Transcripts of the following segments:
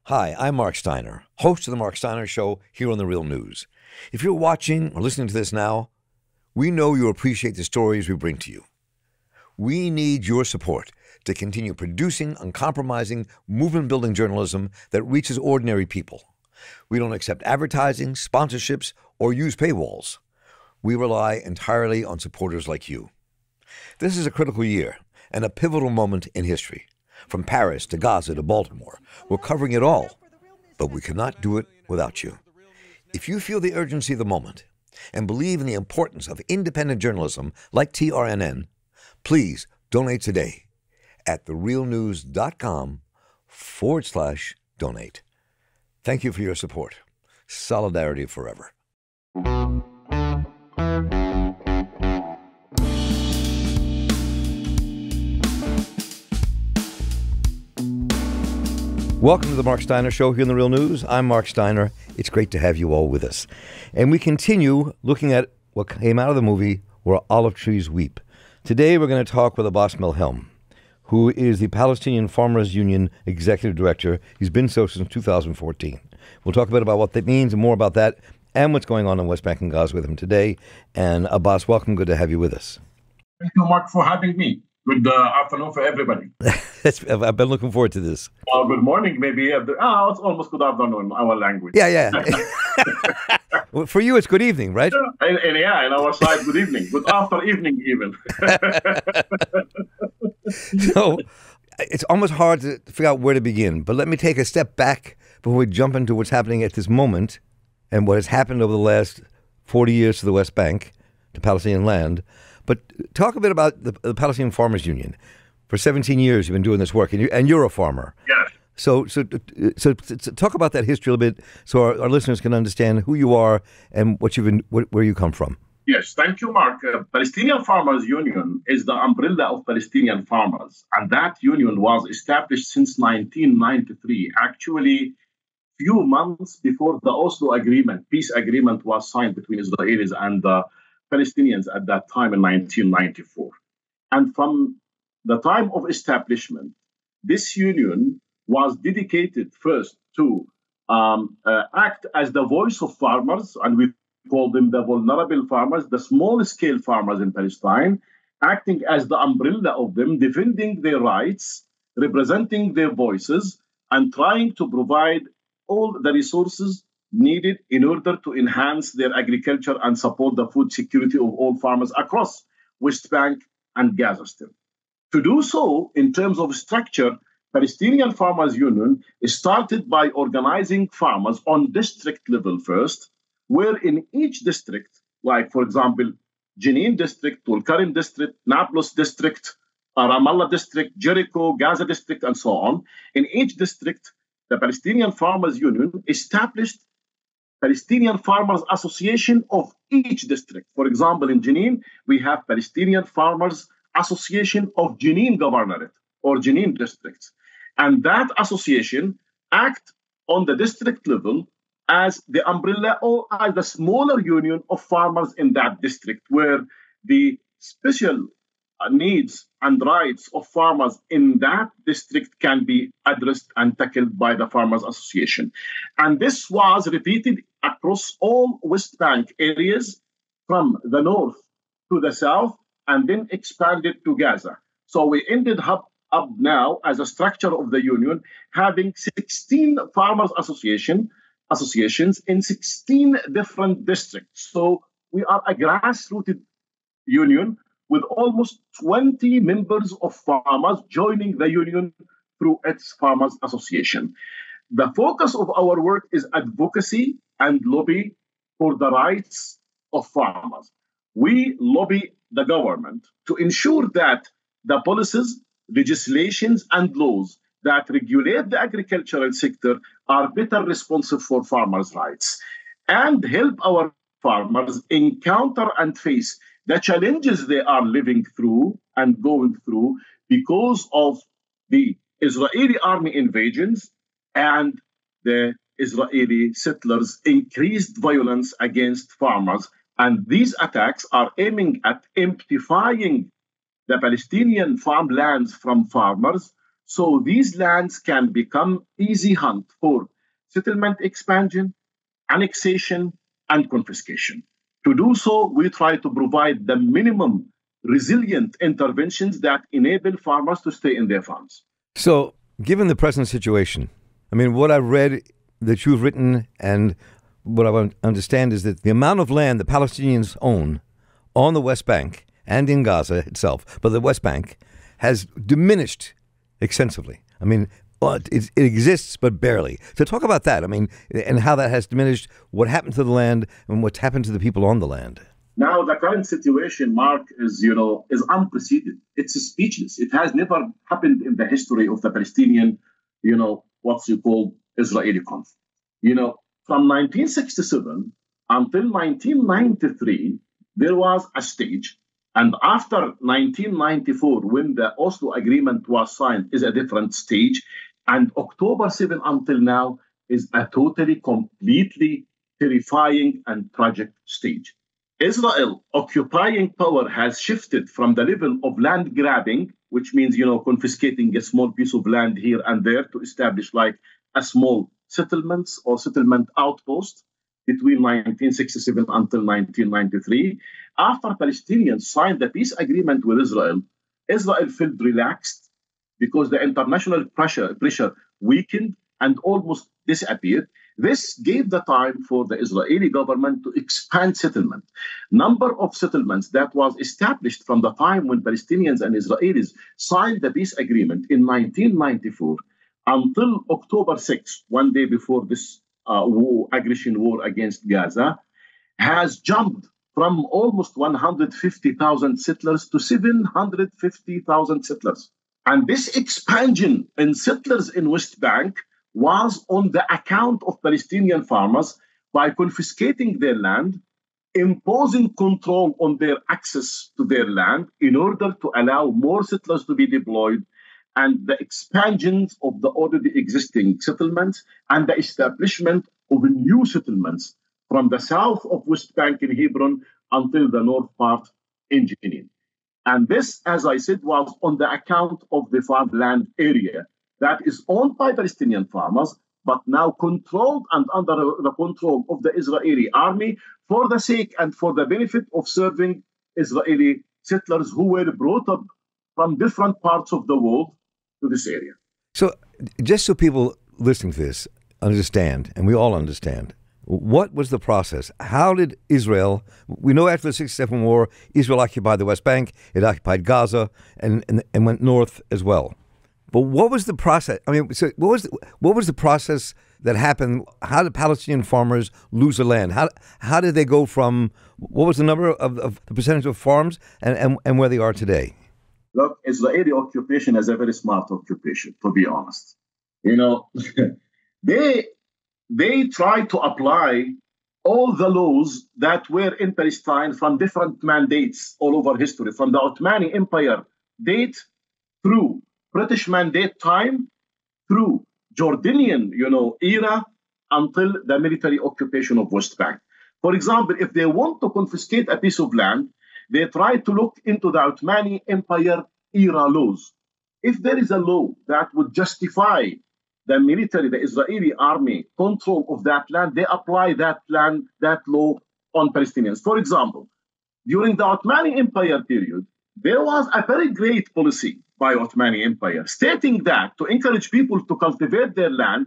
Hi, I'm Marc Steiner, host of the Marc Steiner Show here on The Real News. If you're watching or listening to this now, we know you appreciate the stories we bring to you. We need your support to continue producing uncompromising, movement-building journalism that reaches ordinary people. We don't accept advertising, sponsorships, or use paywalls. We rely entirely on supporters like you. This is a critical year and a pivotal moment in history. From Paris to Gaza to Baltimore, we're covering it all, but we cannot do it without you. If you feel the urgency of the moment and believe in the importance of independent journalism like TRNN, please donate today at therealnews.com/donate. Thank you for your support. Solidarity forever. Welcome to the Marc Steiner Show here in The Real News. I'm Marc Steiner. It's great to have you all with us. And we continue looking at what came out of the movie Where Olive Trees Weep. Today we're going to talk with Abbas Milhem, who is the Palestinian Farmers Union Executive Director. He's been so since 2014. We'll talk a bit about what that means and more about that and what's going on in West Bank and Gaza with him today. And Abbas, welcome. Good to have you with us. Thank you, Mark, for having me. Good afternoon for everybody. I've been looking forward to this. Good morning, maybe. It's almost good afternoon in our language. Yeah. Well, for you, it's good evening, right? And in our side, good evening. Good after evening, even. So it's almost hard to figure out where to begin. But let me take a step back before we jump into what's happening at this moment and what has happened over the last 40 years to the West Bank, to Palestinian land. But talk a bit about the Palestinian Farmers Union. For 17 years, you've been doing this work, and you're a farmer. Yes. So talk about that history a little bit, so our listeners can understand who you are and where you come from. Yes, thank you, Mark. Palestinian Farmers Union is the umbrella of Palestinian farmers, and that union was established since 1993. Actually, few months before the Oslo Agreement, peace agreement, was signed between Israelis and the Palestinians at that time in 1994. And from the time of establishment, this union was dedicated first to act as the voice of farmers, and we call them the vulnerable farmers, the small-scale farmers in Palestine, acting as the umbrella of them, defending their rights, representing their voices, and trying to provide all the resources needed in order to enhance their agriculture and support the food security of all farmers across West Bank and Gaza Strip. To do so, in terms of structure, Palestinian Farmers Union started by organizing farmers on district level first, where in each district, like, for example, Jenin district, Tulkarem district, Nablus district, Ramallah district, Jericho, Gaza district, and so on, in each district, the Palestinian Farmers Union established Palestinian Farmers Association of each district. For example, in Jenin, we have Palestinian Farmers Association of Jenin Governorate or Jenin districts. And that association act on the district level as the umbrella or as the smaller union of farmers in that district, where the special needs and rights of farmers in that district can be addressed and tackled by the Farmers Association. And this was repeated across all West Bank areas from the north to the south and then expanded to Gaza. So we ended up now as a structure of the union having 16 farmers associations in 16 different districts. So we are a grassrooted union with almost 20 members of farmers joining the union through its Farmers Association. The focus of our work is advocacy and lobby for the rights of farmers. We lobby the government to ensure that the policies, legislations, and laws that regulate the agricultural sector are better responsive for farmers' rights and help our farmers encounter and face the challenges they are living through and going through because of the Israeli army invasions and the Israeli settlers' increased violence against farmers. And these attacks are aiming at emptying the Palestinian farmlands from farmers So these lands can become easy hunt for settlement expansion, annexation, and confiscation. To do so, we try to provide the minimum resilient interventions that enable farmers to stay in their farms. So, given the present situation, I mean, what I've read that you've written and what I understand is that the amount of land the Palestinians own on the West Bank and in Gaza itself, but the West Bank, has diminished extensively. I mean, it exists, but barely. So talk about that. I mean, and how that has diminished, what happened to the land and what's happened to the people on the land. Now, the current situation, Mark, is unprecedented. It's speechless. It has never happened in the history of the Palestinian, what's you call Israeli conflict. From 1967 until 1993, there was a stage. And after 1994, when the Oslo Agreement was signed, is a different stage. And October 7 until now is a totally, completely terrifying and tragic stage. Israel occupying power has shifted from the level of land grabbing, which means, confiscating a small piece of land here and there to establish like a small settlements or settlement outpost between 1967 until 1993. After Palestinians signed the peace agreement with Israel, Israel felt relaxed because the international pressure weakened and almost disappeared. This gave the time for the Israeli government to expand settlement. Number of settlements that was established from the time when Palestinians and Israelis signed the peace agreement in 1994 until October 6, one day before this aggression war against Gaza, has jumped from almost 150,000 settlers to 750,000 settlers. And this expansion in settlers in West Bank was on the account of Palestinian farmers by confiscating their land, imposing control on their access to their land in order to allow more settlers to be deployed, and the expansions of the already existing settlements and the establishment of new settlements from the south of West Bank in Hebron until the north part in Jenin. And this, as I said, was on the account of the farmland area that is owned by Palestinian farmers, but now controlled and under the control of the Israeli army for the sake and for the benefit of serving Israeli settlers who were brought up from different parts of the world to this area. So just so people listening to this understand, and we all understand, what was the process? How did Israel, we know after the 1967 war, Israel occupied the West Bank, it occupied Gaza, and went north as well. But what was the process? I mean, so what was the process that happened? How did Palestinian farmers lose the land? How did they go from, what was the number of the percentage of farms and where they are today? Look, Israeli occupation is a very smart occupation, to be honest. They try to apply all the laws that were in Palestine from different mandates all over history, from the Ottoman Empire date through British mandate time, through Jordanian, era, until the military occupation of West Bank. For example, if they want to confiscate a piece of land, they try to look into the Ottoman Empire era laws. If there is a law that would justify the military, the Israeli army control of that land, they apply that law on Palestinians. For example, during the Ottoman Empire period, there was a very great policy by Ottoman Empire stating that to encourage people to cultivate their land,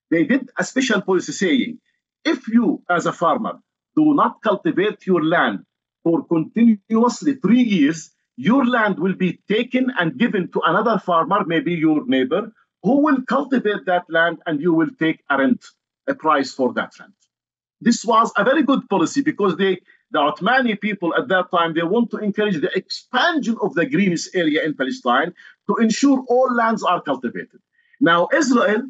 they did a special policy saying, if you as a farmer do not cultivate your land for continuously 3 years, your land will be taken and given to another farmer, maybe your neighbor, who will cultivate that land and you will take a rent, a price for that rent. This was a very good policy because the Ottoman people at that time, they want to encourage the expansion of the greenish area in Palestine to ensure all lands are cultivated. Now, Israel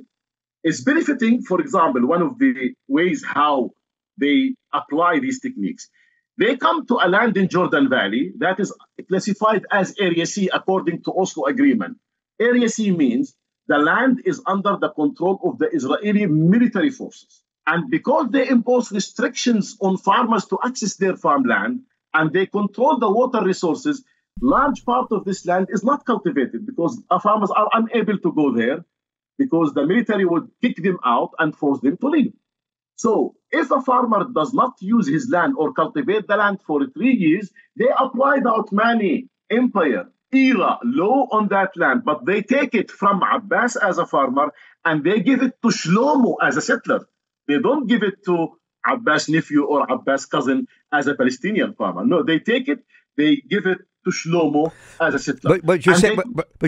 is benefiting, for example, one of the ways how they apply these techniques. They come to a land in Jordan Valley that is classified as Area C according to Oslo Agreement. Area C means the land is under the control of the Israeli military forces. And because they impose restrictions on farmers to access their farmland and they control the water resources, large part of this land is not cultivated because our farmers are unable to go there because the military would kick them out and force them to leave. So if a farmer does not use his land or cultivate the land for 3 years, they apply the Ottoman Empire era law on that land, but they take it from Abbas as a farmer and they give it to Shlomo as a settler. They don't give it to Abbas' nephew or Abbas' cousin as a Palestinian farmer. No, they take it, they give it to Shlomo as a settler. But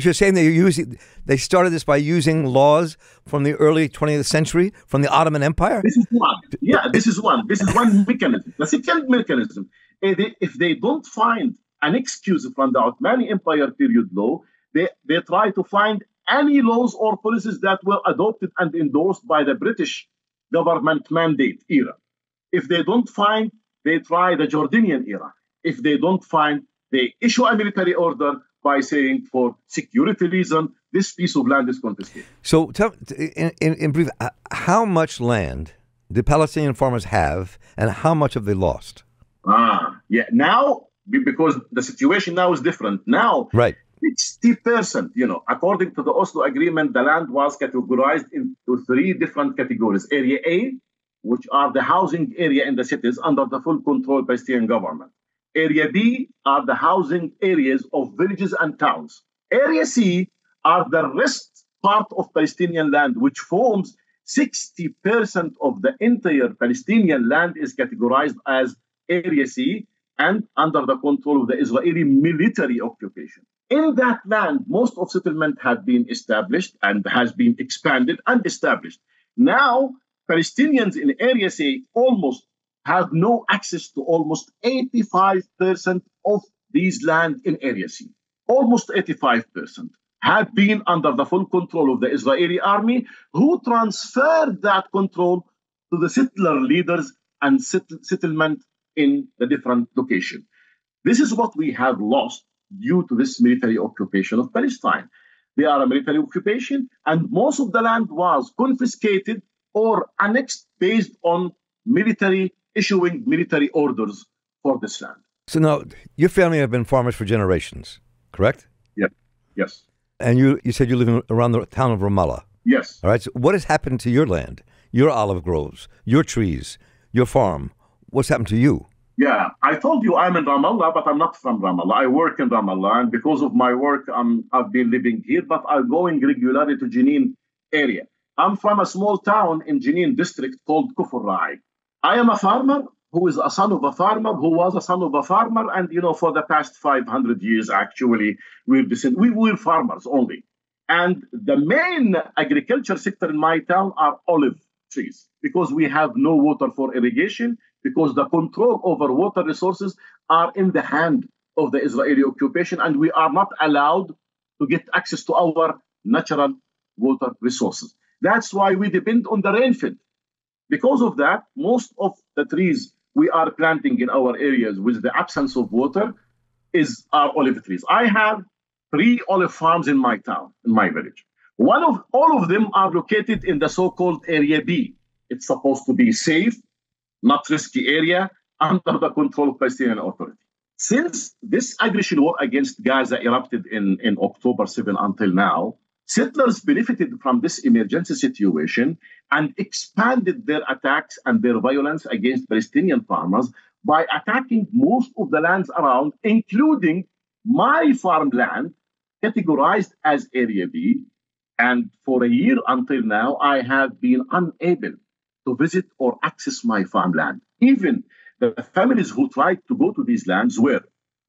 you're saying they started this by using laws from the early 20th century, from the Ottoman Empire? This is one. Yeah, this is one. This is one mechanism. The second mechanism, if they don't find an excuse from the Ottoman Empire period law, they try to find any laws or policies that were adopted and endorsed by the British government mandate era. If they don't find, they try the Jordanian era. If they don't find, they issue a military order by saying, for security reason, this piece of land is confiscated. So, tell, in brief, how much land do Palestinian farmers have, and how much have they lost? Yeah. Now, because the situation now is different. Now, right, 60%. According to the Oslo Agreement, the land was categorized into 3 different categories: Area A, which are the housing area in the cities under the full control of Palestinian government. Area B are the housing areas of villages and towns. Area C are the rest part of Palestinian land, which forms 60% of the entire Palestinian land is categorized as Area C and under the control of the Israeli military occupation. In that land, most of settlement have been established and has been expanded and established. Now, Palestinians in Area C almost have no access to almost 85% of these land in Area C. Almost 85% have been under the full control of the Israeli army, who transferred that control to the settler leaders and settlement in the different locations. This is what we have lost due to this military occupation of Palestine. They are a military occupation, and most of the land was confiscated or annexed based on issuing military orders for this land. So now, your family have been farmers for generations, correct? Yeah. Yes. And you said you live around the town of Ramallah. Yes. All right. So what has happened to your land, your olive groves, your trees, your farm? What's happened to you? Yeah, I told you I'm in Ramallah, but I'm not from Ramallah. I work in Ramallah, and because of my work, I've been living here, but I'm going regularly to Jenin area. I'm from a small town in Jenin district called Kufur Rai. I am a farmer who is a son of a farmer who was a son of a farmer. And, for the past 500 years, actually, we're farmers only. And the main agriculture sector in my town are olive trees because we have no water for irrigation, because the control over water resources are in the hand of the Israeli occupation, and we are not allowed to get access to our natural water resources. That's why we depend on the rainfall. Because of that, most of the trees we are planting in our areas with the absence of water are olive trees. I have 3 olive farms in my town, in my village. All of them are located in the so-called Area B. It's supposed to be safe, not risky area, under the control of Palestinian Authority. Since this aggression war against Gaza erupted in October 7 until now, settlers benefited from this emergency situation and expanded their attacks and their violence against Palestinian farmers by attacking most of the lands around, including my farmland, categorized as Area B. And for a year until now, I have been unable to visit or access my farmland. Even the families who tried to go to these lands were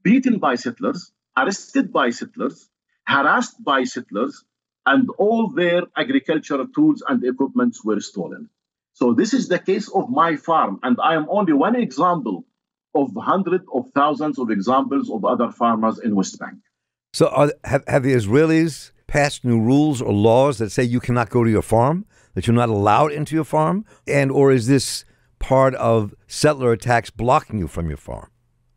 beaten by settlers, arrested by settlers, harassed by settlers, and all their agricultural tools and equipments were stolen. So this is the case of my farm, and I am only one example of hundreds of thousands of examples of other farmers in West Bank. So have the Israelis passed new rules or laws that say you cannot go to your farm, that you're not allowed into your farm? Or is this part of settler attacks blocking you from your farm?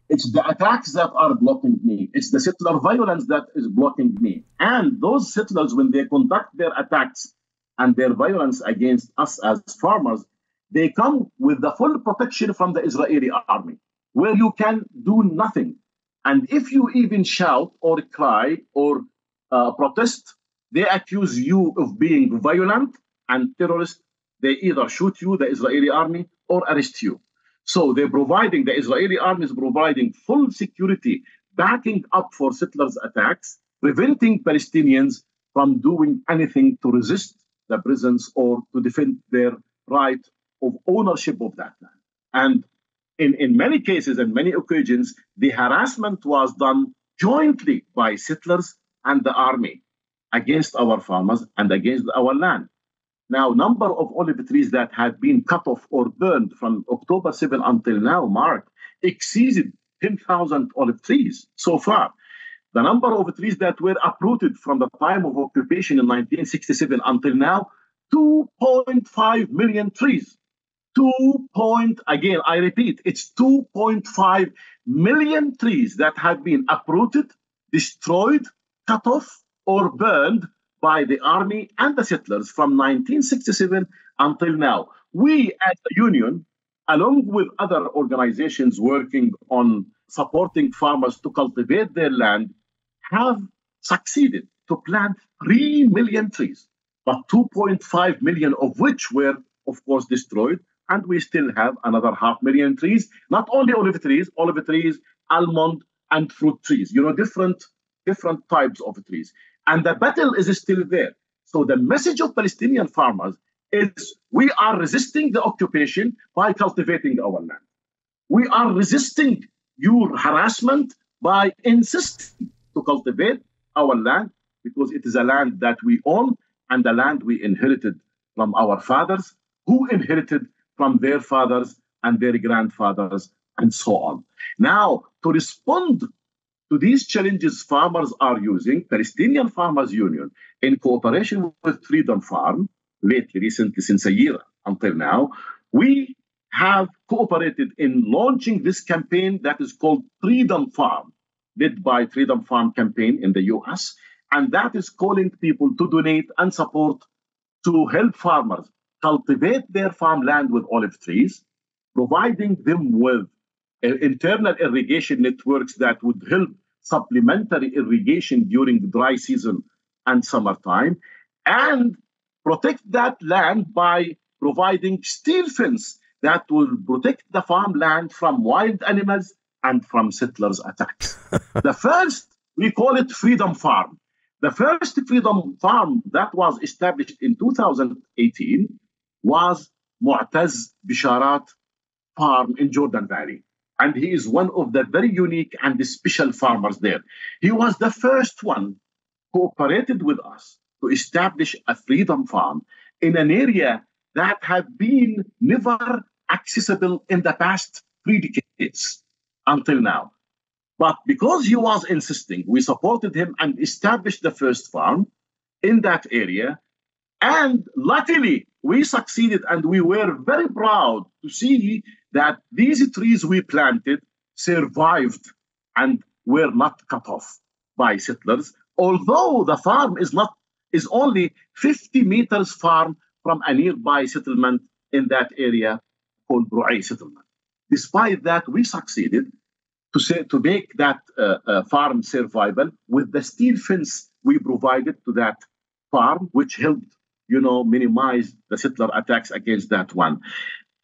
It's the attacks that are blocking me. It's the settler violence that is blocking me. And those settlers, when they conduct their attacks and their violence against us as farmers, they come with the full protection from the Israeli army, where you can do nothing. And if you even shout or cry or protest, they accuse you of being violent and terrorist. They either shoot you, the Israeli army, or arrest you. So the Israeli army is providing full security, backing up for settlers' attacks, preventing Palestinians from doing anything to resist the presence or to defend their right of ownership of that land. And in many cases and many occasions, the harassment was done jointly by settlers and the army against our farmers and against our land. Now, number of olive trees that have been cut off or burned from October 7 until now, Mark, exceeded 10,000 olive trees so far. The number of trees that were uprooted from the time of occupation in 1967 until now, 2.5 million trees. Again, I repeat, it's 2.5 million trees that have been uprooted, destroyed, cut off, or burned by the army and the settlers from 1967 until now. We as a union, along with other organizations working on supporting farmers to cultivate their land, have succeeded to plant 3 million trees, but 2.5 million of which were, of course, destroyed. And we still have another 500,000 trees, not only olive trees, almond and fruit trees, different types of trees. And the battle is still there. So the message of Palestinian farmers is we are resisting the occupation by cultivating our land. We are resisting your harassment by insisting to cultivate our land because it is a land that we own and a land we inherited from our fathers who inherited from their fathers and their grandfathers, and so on. Now, to respond to these challenges farmers are using, Palestinian Farmers Union, in cooperation with Freedom Farm, recently, since a year until now, we have cooperated in launching this campaign that is called Freedom Farm, led by Freedom Farm campaign in the US, and that is calling people to donate and support to help farmers cultivate their farmland with olive trees, providing them with internal irrigation networks that would help supplementary irrigation during the dry season and summertime, and protect that land by providing steel fence that will protect the farmland from wild animals and from settlers' attacks. The first, we call it Freedom Farm. The first Freedom Farm that was established in 2018 was Mu'taz Bisharat Farm in Jordan Valley. And he is one of the very unique and special farmers there. He was the first one who cooperated with us to establish a Freedom Farm in an area that had been never accessible in the past 3 decades until now. But because he was insisting, we supported him and established the first farm in that area. And luckily, we succeeded, and we were very proud to see that these trees we planted survived and were not cut off by settlers, although the farm is only 50 meters farm from a nearby settlement in that area called Bru'ay settlement. Despite that, we succeeded to make that farm survival with the steel fence we provided to that farm, which helped minimize the settler attacks against that one.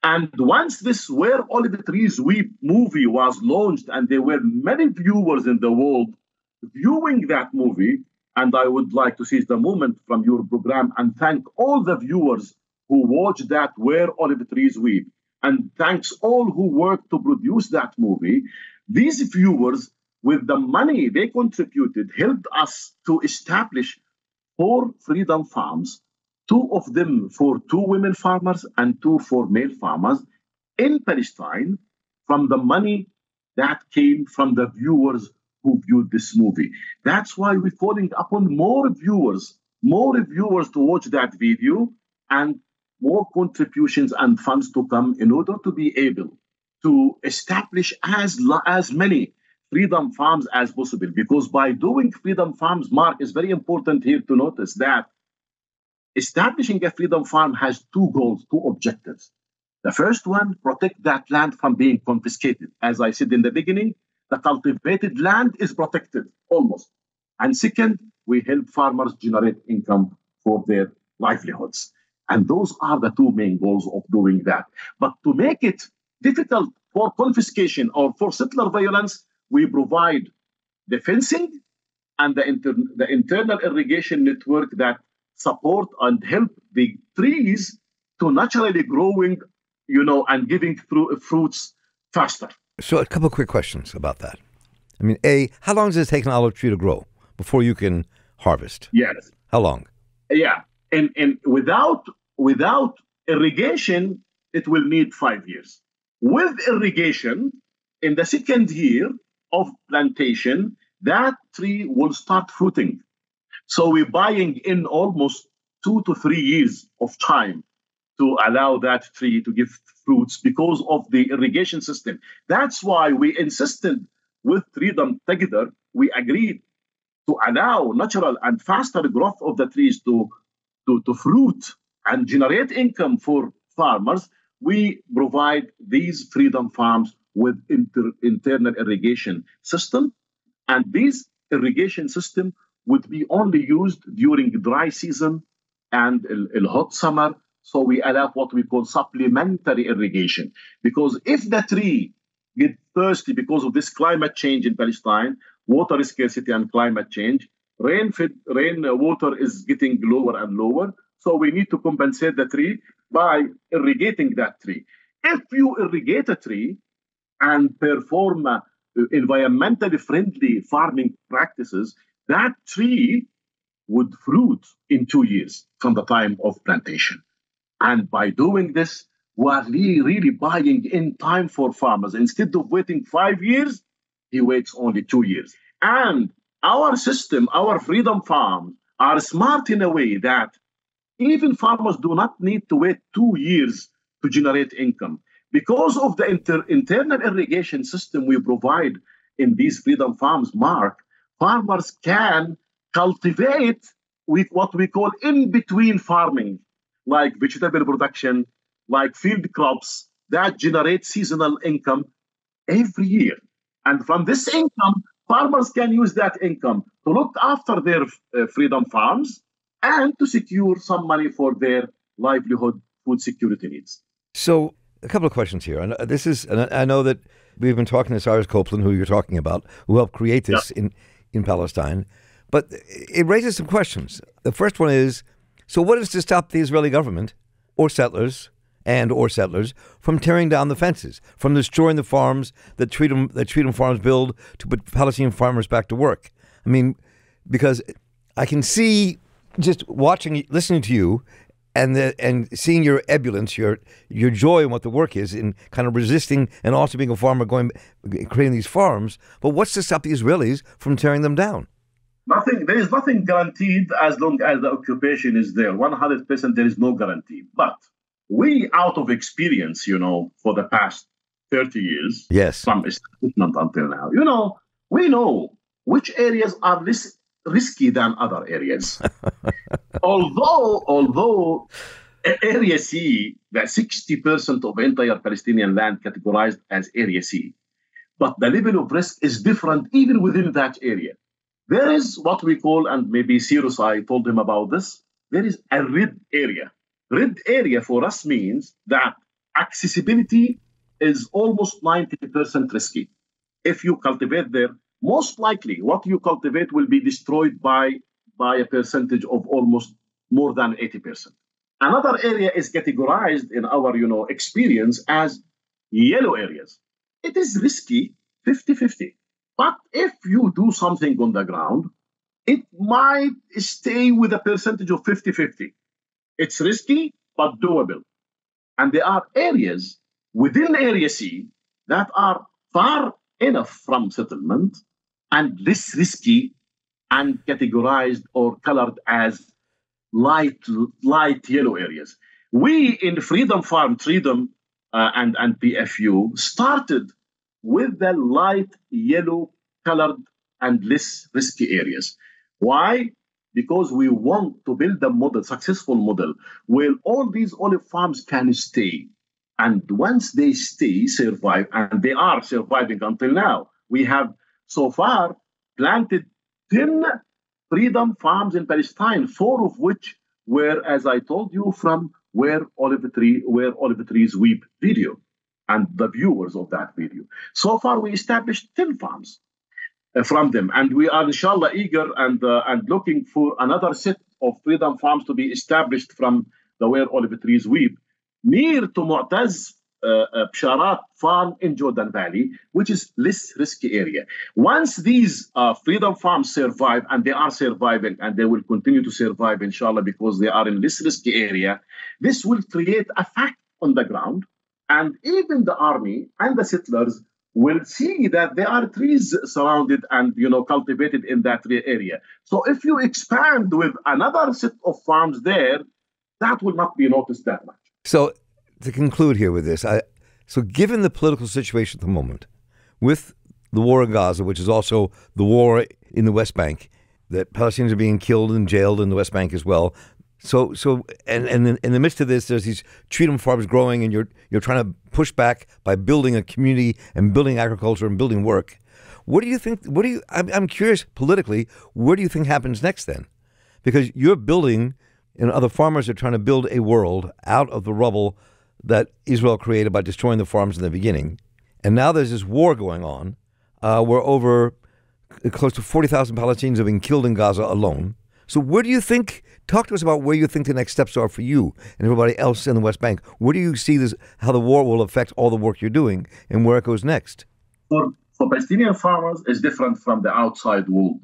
And once this Where Olive Trees Weep movie was launched, and there were many viewers in the world viewing that movie, and I would like to seize the moment from your program and thank all the viewers who watched that Where Olive Trees Weep, and thanks all who worked to produce that movie. These viewers, with the money they contributed, helped us to establish 4 freedom farms, 2 of them for 2 women farmers and 2 for male farmers in Palestine, from the money that came from the viewers who viewed this movie. That's why we're calling upon more viewers to watch that video, and more contributions and funds to come in order to be able to establish as many freedom farms as possible. Because by doing freedom farms, Mark, is very important here to notice that establishing a freedom farm has 2 goals, 2 objectives. The first one, protect that land from being confiscated. As I said in the beginning, the cultivated land is protected almost. And second, we help farmers generate income for their livelihoods. And those are the two main goals of doing that. But to make it difficult for confiscation or for settler violence, we provide the fencing and the internal irrigation network that support and help the trees to naturally growing, and giving fruits faster. So a couple of quick questions about that. I mean, A, how long does it take an olive tree to grow before you can harvest? Yes. How long? Yeah. And without irrigation, it will need 5 years. With irrigation, in the second year of plantation, that tree will start fruiting. So we're buying in almost 2 to 3 years of time to allow that tree to give fruits because of the irrigation system. That's why we insisted with Freedom together, we agreed to allow natural and faster growth of the trees to fruit and generate income for farmers. We provide these Freedom farms with internal irrigation system, and this irrigation system would be only used during dry season and hot summer. So we allow what we call supplementary irrigation, because if the tree gets thirsty because of this climate change in Palestine, water scarcity and climate change, rain water is getting lower and lower. So we need to compensate the tree by irrigating that tree. If you irrigate a tree and perform environmentally friendly farming practices, that tree would fruit in 2 years from the time of plantation. And by doing this, we are really buying in time for farmers. Instead of waiting 5 years, he waits only 2 years. And our system, our Freedom farms, are smart in a way that even farmers do not need to wait 2 years to generate income. Because of the internal irrigation system we provide in these Freedom farms, Mark, farmers can cultivate with what we call in-between farming, like vegetable production, like field crops that generate seasonal income every year. And from this income, farmers can use that income to look after their Freedom farms and to secure some money for their livelihood food security needs. So a couple of questions here. And I know that we've been talking to Cyrus Copeland, who you're talking about, who helped create this in Palestine. But it raises some questions. The first one is, so what is to stop the Israeli government or settlers from tearing down the fences, from destroying the farms that Freedom Farms build to put Palestinian farmers back to work? I mean, because I can see just listening to you and seeing your ebullience, your joy in what the work is in kind of resisting and also being a farmer creating these farms. But what's to stop the Israelis from tearing them down? Nothing. There is nothing guaranteed as long as the occupation is there. 100% there is no guarantee. But we, out of experience, for the past 30 years, yes, from establishment until now, we know which areas are less risky than other areas. although Area C, that 60% of entire Palestinian land categorized as Area C, but the level of risk is different even within that area. There is what we call, and maybe Cyrus, I told him about this, there is a red area. Red area for us means that accessibility is almost 90% risky. If you cultivate there, most likely what you cultivate will be destroyed by a percentage of almost more than 80%. Another area is categorized in our experience as yellow areas. It is risky, 50-50. But if you do something on the ground, it might stay with a percentage of 50-50. It's risky, but doable. And there are areas within Area C that are far enough from settlement and less risky and categorized or colored as light yellow areas. We in Freedom Farm, and PFU started with the light yellow colored and less risky areas. Why? Because we want to build a successful model where all these olive farms can stay. And once they survive, and they are surviving until now, We have so far planted 10 freedom farms in Palestine, 4 of which were, as I told you, from where olive trees weep video and the viewers of that video. So far, we established 10 farms from them, and we are inshallah eager and looking for another set of freedom farms to be established from the where olive trees weep near to Mu'taz Bsharat farm in Jordan Valley, which is less risky area. Once these freedom farms survive, and they are surviving, and they will continue to survive, inshallah, because they are in less risky area, this will create a fact on the ground, and even the army and the settlers will see that there are trees surrounded and cultivated in that area. So if you expand with another set of farms there, that will not be noticed that much. So to conclude here with this, so given the political situation at the moment, with the war in Gaza, which is also the war in the West Bank, that Palestinians are being killed and jailed in the West Bank as well. So and in the midst of this, there's these freedom farms growing, and you're trying to push back by building a community and building agriculture and building work. What do you think? I'm curious politically. Where do you think happens next then? Because you're building, and other farmers are trying to build a world out of the rubble that Israel created by destroying the farms in the beginning. And now there's this war going on where over close to 40,000 Palestinians have been killed in Gaza alone. So where do you think, talk to us about where you think the next steps are for you and everybody else in the West Bank. Where do you see this, how the war will affect all the work you're doing and where it goes next? For Palestinian farmers, it's different from the outside world,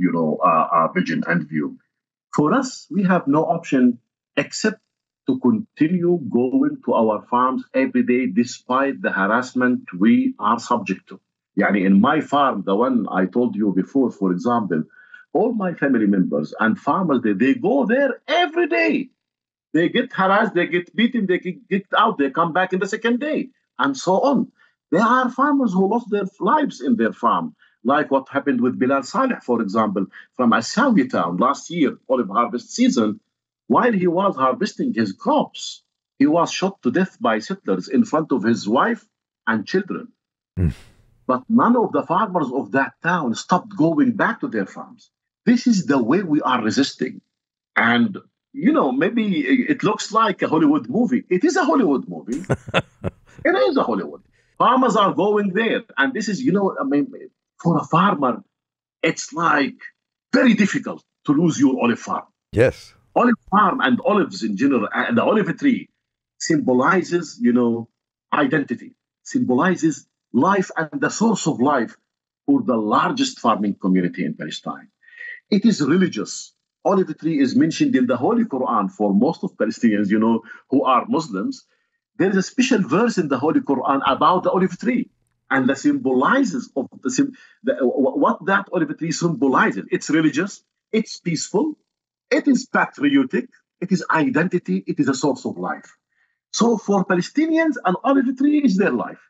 vision and view. For us, we have no option except to continue going to our farms every day despite the harassment we are subject to. In my farm, the one I told you before, for example, all my family members and farmers, they go there every day. They get harassed, they get beaten, they get kicked out, they come back in the second day, and so on. There are farmers who lost their lives in their farm, like what happened with Bilal Saleh, for example, from Asawi town last year, olive harvest season. While he was harvesting his crops, he was shot to death by settlers in front of his wife and children. But none of the farmers of that town stopped going back to their farms. This is the way we are resisting. And, maybe it looks like a Hollywood movie. It is a Hollywood movie. It is a Hollywood. Farmers are going there. And this is, for a farmer, it's like very difficult to lose your olive farm. Yes. Olive farm and olives in general, and the olive tree symbolizes, identity, symbolizes life and the source of life for the largest farming community in Palestine. It is religious. Olive tree is mentioned in the Holy Quran for most of Palestinians, who are Muslims. There is a special verse in the Holy Quran about the olive tree and the symbolizes of what that olive tree symbolizes. It's religious, it's peaceful, it is patriotic, it is identity, it is a source of life. So for Palestinians, an olive tree is their life.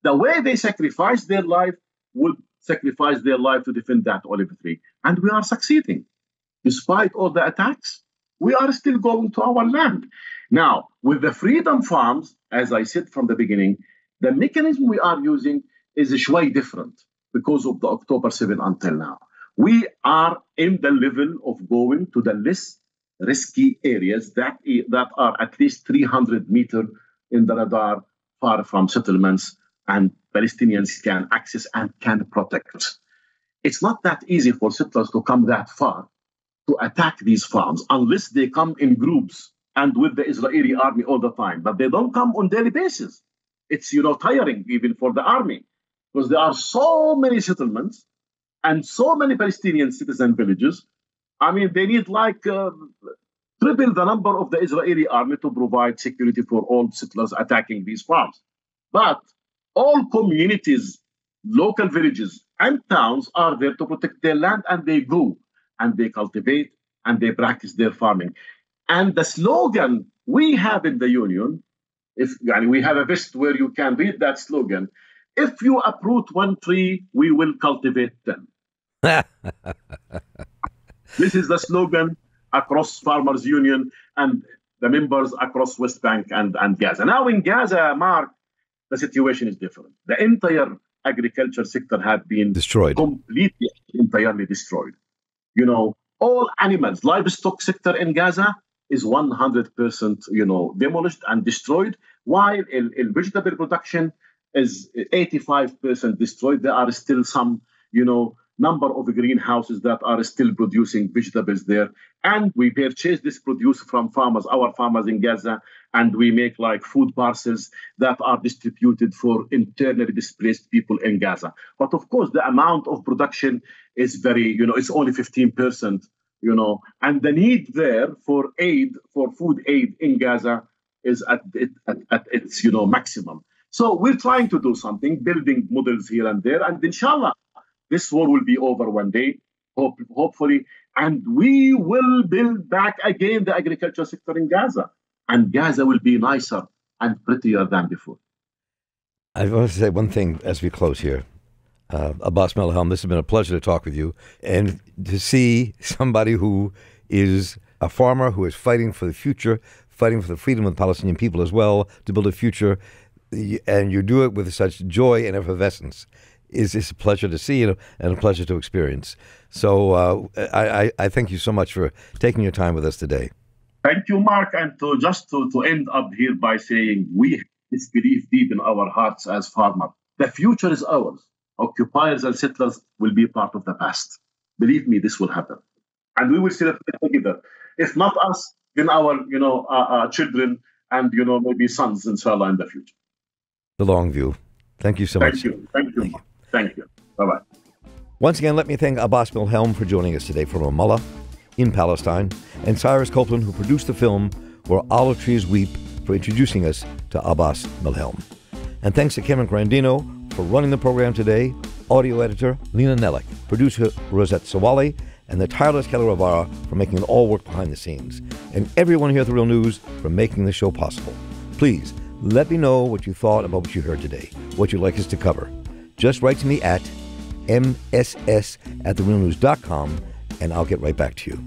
The way they sacrifice their life would sacrifice their life to defend that olive tree. And we are succeeding. Despite all the attacks, we are still going to our land. Now, with the freedom farms, as I said from the beginning, the mechanism we are using is shway different because of the October 7 until now. We are in the level of going to the less risky areas that are at least 300 meters in the radar, far from settlements, and Palestinians can access and can protect. It's not that easy for settlers to come that far to attack these farms unless they come in groups and with the Israeli army all the time. But they don't come on daily basis. It's tiring even for the army because there are so many settlements and so many Palestinian citizen villages. They need triple the number of the Israeli army to provide security for all settlers attacking these farms. But all communities, local villages and towns are there to protect their land, and they go and they cultivate and they practice their farming. And the slogan we have in the union, we have a vest where you can read that slogan, if you uproot one tree, we will cultivate 10. This is the slogan across Farmers Union and the members across West Bank and Gaza. Now in Gaza, Mark, the situation is different. The entire agriculture sector had been Destroyed. completely, entirely destroyed. All animals, livestock sector in Gaza is 100%, demolished and destroyed, while in vegetable production is 85% destroyed. There are still some, number of greenhouses that are still producing vegetables there. And we purchase this produce from farmers, our farmers in Gaza, and we make like food parcels that are distributed for internally displaced people in Gaza. But of course, the amount of production is very, it's only 15%, and the need there for aid, for food aid in Gaza is at its, maximum. So we're trying to do something, building models here and there, and inshallah, this war will be over one day, hopefully, and we will build back again the agriculture sector in Gaza. And Gaza will be nicer and prettier than before. I want to say one thing as we close here. Abbas Milhem, this has been a pleasure to talk with you and to see somebody who is a farmer who is fighting for the future, fighting for the freedom of the Palestinian people as well, to build a future, and you do it with such joy and effervescence. It's a pleasure to see and a pleasure to experience. So I thank you so much for taking your time with us today. Thank you, Mark. And to end up here by saying we have this belief deep in our hearts as farmers. The future is ours. Occupiers and settlers will be part of the past. Believe me, this will happen. And we will celebrate together. If not us, then our children and, maybe sons, inshallah, in the future. The long view. Thank you so much. Thank you. Thank you. Bye-bye. Once again, let me thank Abbas Milhem for joining us today from Ramallah in Palestine, and Cyrus Copeland, who produced the film Where Olive Trees Weep, for introducing us to Abbas Milhem. And thanks to Kevin Granadino for running the program today, audio editor Alina Nehlich, producer Rosette Sawali, and the tireless Kelly Rivara for making it all work behind the scenes, and everyone here at The Real News for making the show possible. Please, let me know what you thought about what you heard today, what you'd like us to cover. Just write to me at mss@therealnews.com, and I'll get right back to you.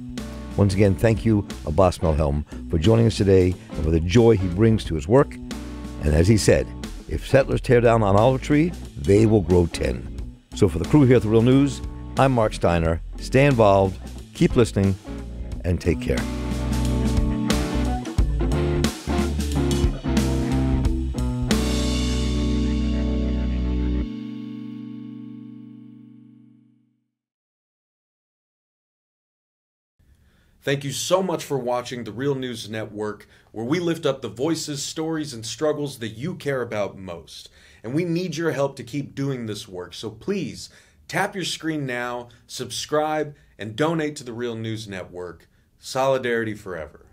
Once again, thank you, Abbas Milhem, for joining us today and for the joy he brings to his work. And as he said, if settlers tear down an olive tree, they will grow 10. So for the crew here at The Real News, I'm Marc Steiner. Stay involved, keep listening, and take care. Thank you so much for watching The Real News Network, where we lift up the voices, stories, and struggles that you care about most. And we need your help to keep doing this work. So please, tap your screen now, subscribe, and donate to The Real News Network. Solidarity forever.